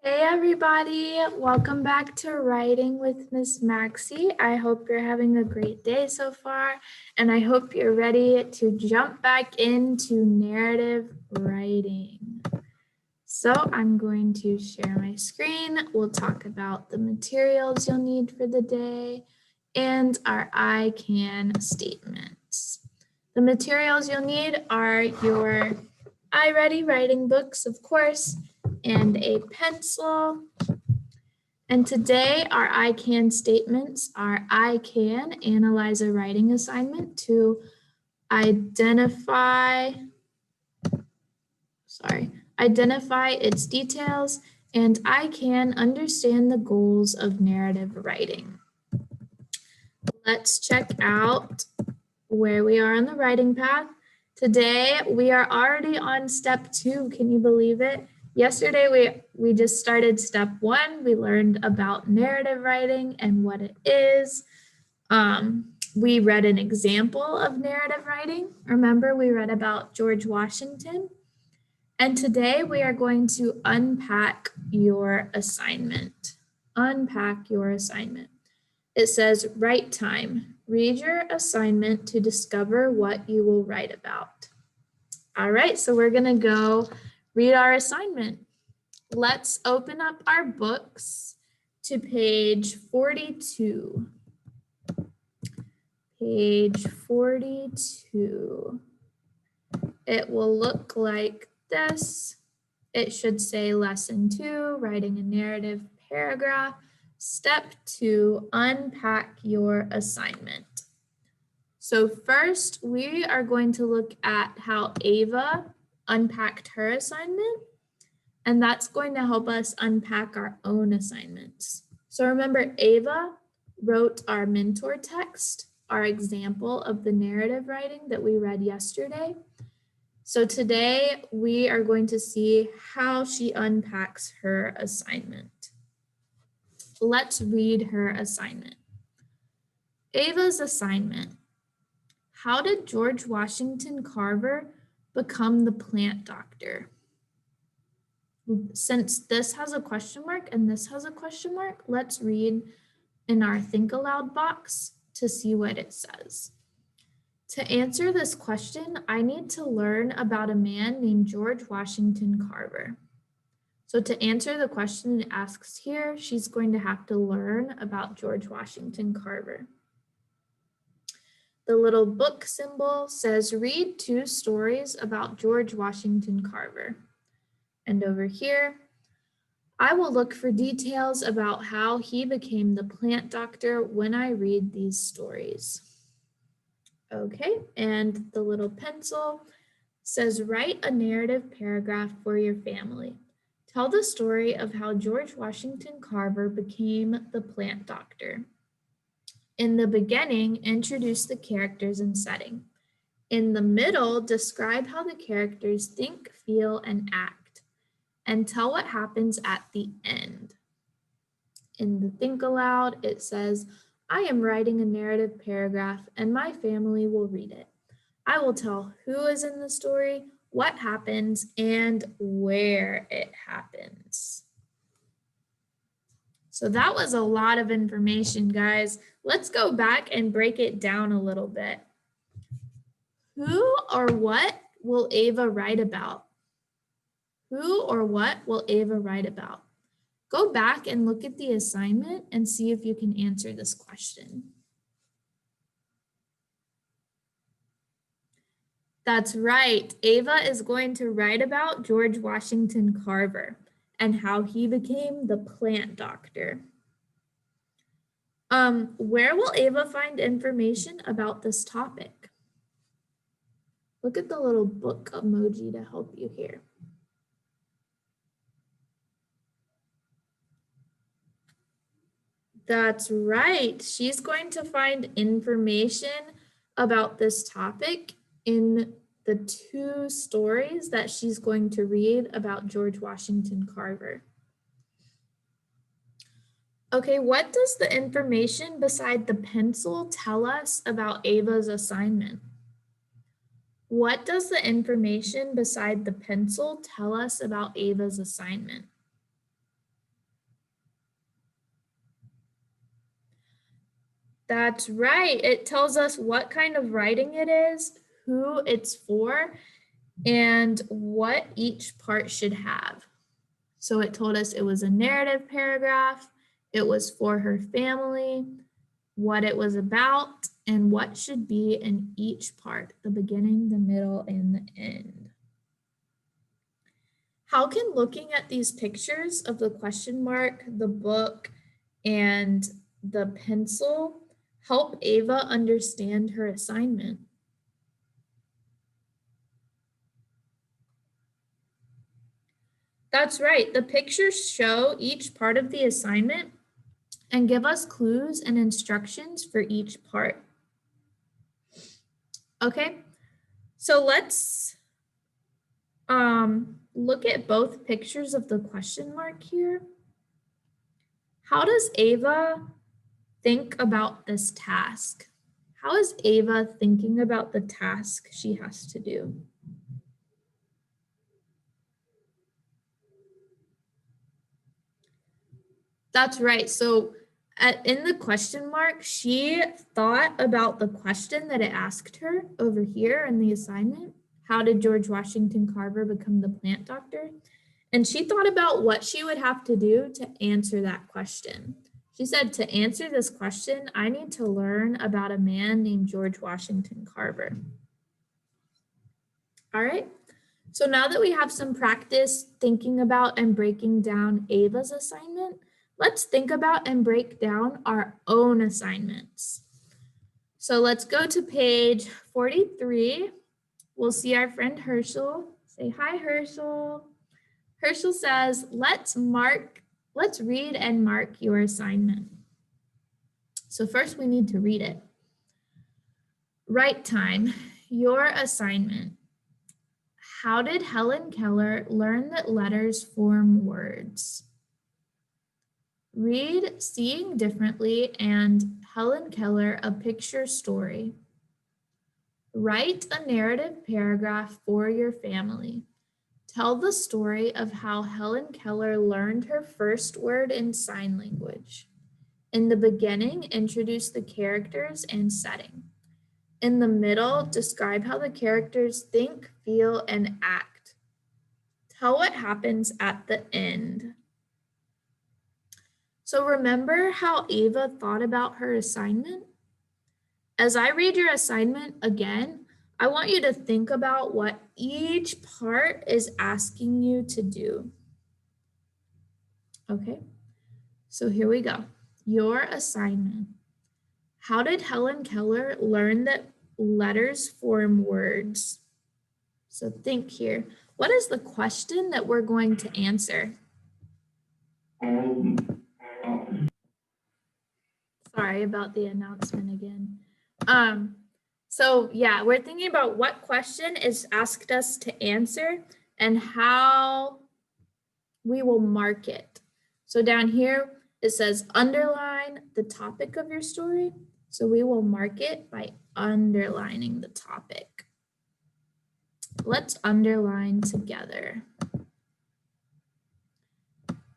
Hey everybody, welcome back to Writing with Miss Maxie. I hope you're having a great day so far, and I hope you're ready to jump back into narrative writing. So I'm going to share my screen. We'll talk about the materials you'll need for the day and our I can statements. The materials you'll need are your iReady writing books, of course, and a pencil. And today our I can statements are I can analyze a writing assignment to identify its details, and I can understand the goals of narrative writing. Let's check out where we are on the writing path. Today, we are already on step 2. Can you believe it? Yesterday, we just started step 1. We learned about narrative writing and what it is. We read an example of narrative writing. Remember, we read about George Washington. And today, we are going to unpack your assignment. Unpack your assignment. It says, write time. Read your assignment to discover what you will write about. All right, so we're gonna go read our assignment. Let's open up our books to page 42. Page 42. It will look like this. It should say lesson 2, writing a narrative paragraph. Step 2, unpack your assignment. So first, we are going to look at how Ava unpacked her assignment, and that's going to help us unpack our own assignments. So remember, Ava wrote our mentor text, our example of the narrative writing that we read yesterday. So today, we are going to see how she unpacks her assignment. Let's read her assignment. Ava's assignment. How did George Washington Carver become the plant doctor? Since this has a question mark and this has a question mark, let's read in our Think Aloud box to see what it says. To answer this question, I need to learn about a man named George Washington Carver. So to answer the question it asks here, she's going to have to learn about George Washington Carver. The little book symbol says, read 2 stories about George Washington Carver. And over here, I will look for details about how he became the plant doctor when I read these stories. Okay, and the little pencil says, write a narrative paragraph for your family. Tell the story of how George Washington Carver became the plant doctor. In the beginning, introduce the characters and setting. In the middle, describe how the characters think, feel, and act, and tell what happens at the end. In the Think Aloud, it says, I am writing a narrative paragraph and my family will read it. I will tell who is in the story, what happens, and where it happens. So that was a lot of information, guys. Let's go back and break it down a little bit. Who or what will Ava write about? Who or what will Ava write about? Go back and look at the assignment and see if you can answer this question. That's right. Ava is going to write about George Washington Carver and how he became the plant doctor. Where will Ava find information about this topic? Look at the little book emoji to help you here. That's right. She's going to find information about this topic in the 2 stories that she's going to read about George Washington Carver. Okay, what does the information beside the pencil tell us about Ava's assignment? What does the information beside the pencil tell us about Ava's assignment? That's right. It tells us what kind of writing it is, who it's for, and what each part should have. So it told us it was a narrative paragraph, it was for her family, what it was about, and what should be in each part, the beginning, the middle, and the end. How can looking at these pictures of the question mark, the book, and the pencil help Ava understand her assignment? That's right. The pictures show each part of the assignment and give us clues and instructions for each part. Okay, so let's look at both pictures of the question mark here. How does Ava think about this task? How is Ava thinking about the task she has to do? That's right. So in the question mark, she thought about the question that it asked her over here in the assignment. How did George Washington Carver become the plant doctor? And she thought about what she would have to do to answer that question. She said, to answer this question, I need to learn about a man named George Washington Carver. All right. So now that we have some practice thinking about and breaking down Ava's assignment, let's think about and break down our own assignments. So let's go to page 43. We'll see our friend Herschel. Say hi, Herschel. Herschel says, let's read and mark your assignment. So first we need to read it. Write time, your assignment. How did Helen Keller learn that letters form words? Read Seeing Differently and Helen Keller, A Picture Story. Write a narrative paragraph for your family. Tell the story of how Helen Keller learned her first word in sign language. In the beginning, introduce the characters and setting. In the middle, describe how the characters think, feel, and act. Tell what happens at the end. So remember how Ava thought about her assignment? As I read your assignment again, I want you to think about what each part is asking you to do. Okay, so here we go. Your assignment. How did Helen Keller learn that letters form words? So think here. What is the question that we're going to answer? Sorry about the announcement again. So yeah, we're thinking about what question is asked us to answer and how we will mark it. So down here, it says underline the topic of your story. So we will mark it by underlining the topic. Let's underline together.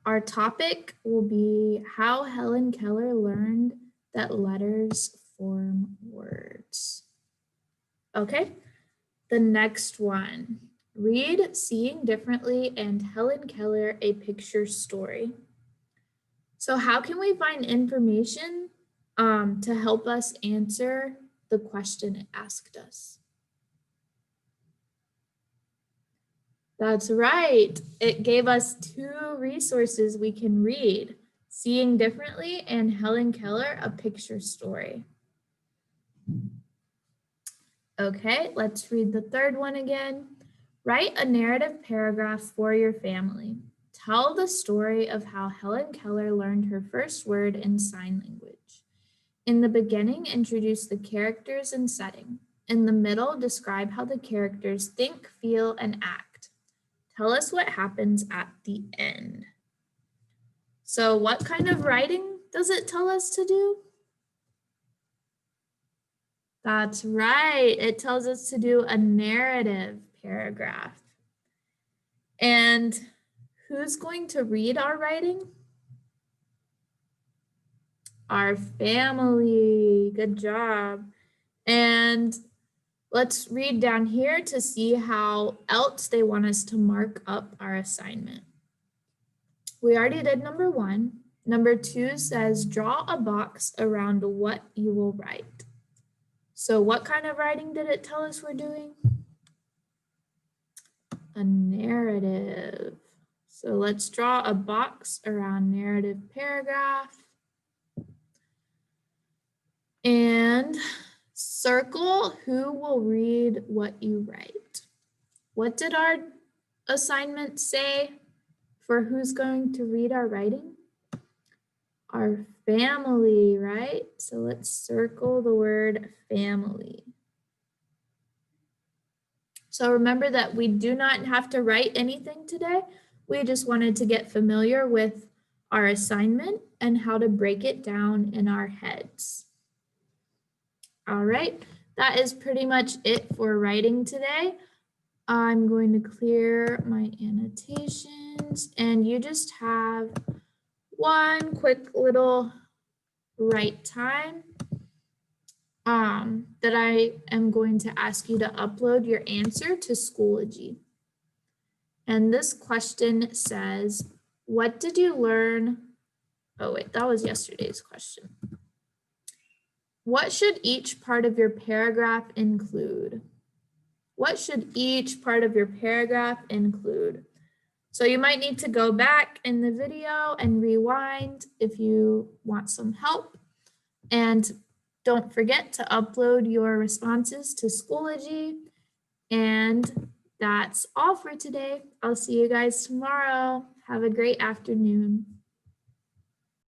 Our topic will be how Helen Keller learned that letters form words. Okay, the next one. Read Seeing Differently and Helen Keller, A Picture Story. So how can we find information to help us answer the question it asked us? That's right. It gave us two resources we can read, Seeing Differently and Helen Keller, A Picture Story. Okay, let's read the third one again. Write a narrative paragraph for your family. Tell the story of how Helen Keller learned her first word in sign language. In the beginning, introduce the characters and setting. In the middle, describe how the characters think, feel, and act. Tell us what happens at the end. So what kind of writing does it tell us to do? That's right. It tells us to do a narrative paragraph. And who's going to read our writing? Our family. Good job. And let's read down here to see how else they want us to mark up our assignment. We already did number 1. Number 2 says draw a box around what you will write. So what kind of writing did it tell us we're doing? A narrative. So let's draw a box around narrative paragraph. And circle who will read what you write. What did our assignment say for who's going to read our writing? Our family, right? So let's circle the word family. So remember that we do not have to write anything today. We just wanted to get familiar with our assignment and how to break it down in our heads. All right, that is pretty much it for writing today. I'm going to clear my annotations and you just have one quick little write time that I am going to ask you to upload your answer to Schoology. And this question says, what did you learn? Oh wait, that was yesterday's question. What should each part of your paragraph include? What should each part of your paragraph include? So you might need to go back in the video and rewind if you want some help. And don't forget to upload your responses to Schoology. And that's all for today. I'll see you guys tomorrow. Have a great afternoon.